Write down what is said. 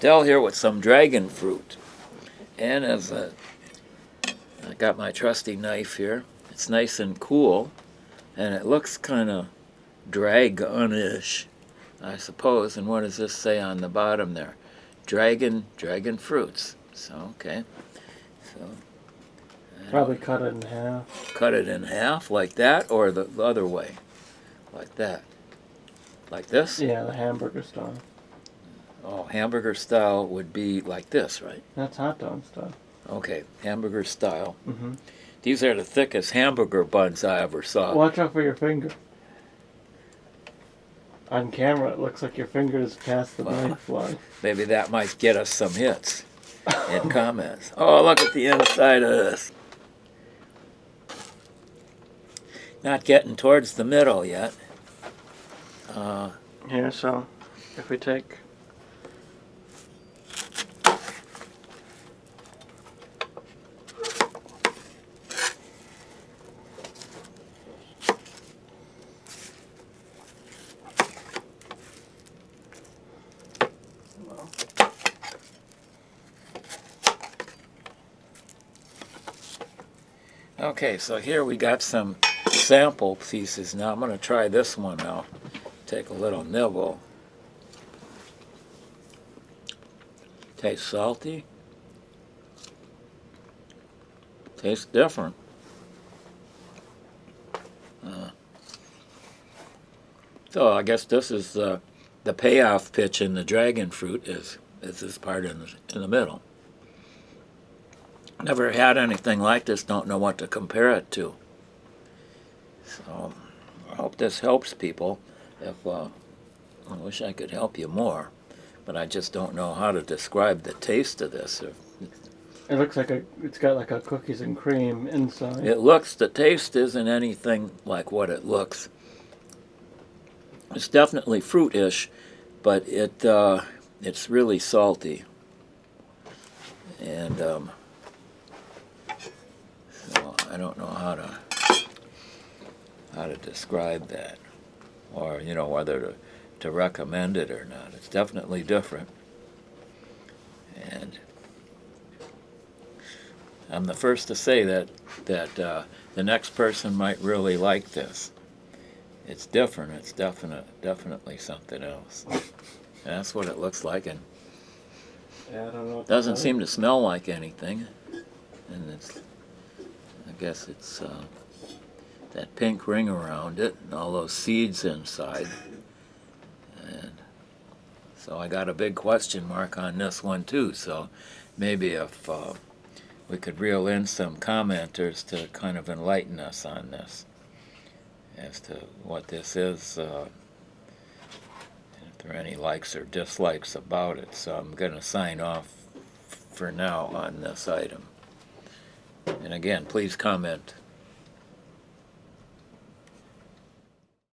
Del here with some dragon fruit. And as I got my trusty knife here, it's nice and cool, and it looks kind of dragon-ish, I suppose. And what does this say on the bottom there? Dragon fruits. So, okay. So Probably cut it in half. cut it in half like that, or the other way, like that. Like this? Yeah, the hamburger style. Oh, hamburger style would be like this, right? That's hot dog style. Okay, hamburger style. Mm-hmm. These are the thickest hamburger buns I ever saw. Watch out for your finger. On camera, it looks like your finger is past the knife line. Maybe that might get us some hits in comments. Oh, look at the inside of this. Not getting towards the middle yet. Here, so if we take... Okay, so here we got some sample pieces. Now I'm going to try this one out. Take a little nibble. Tastes salty. Tastes different. So I guess this is the payoff pitch in the dragon fruit is this part in the middle. Never had anything like this, don't know what to compare it to. So I hope this helps people. I wish I could help you more, but I just don't know how to describe the taste of this. It looks like it's got like a cookies and cream inside. The taste isn't anything like what it looks. It's definitely fruit-ish, but it's really salty. And so I don't know how to describe that, or whether to recommend it or not. It's definitely different, and I'm the first to say that the next person might really like this. It's different. It's definitely something else. And that's what it looks like, and Yeah, I don't know. doesn't seem to smell like anything. And I guess it's that pink ring around it and all those seeds inside. And so I got a big question mark on this one too. So maybe if we could reel in some commenters to kind of enlighten us on this as to what this is, if there are any likes or dislikes about it. So I'm going to sign off for now on this item. And again, please comment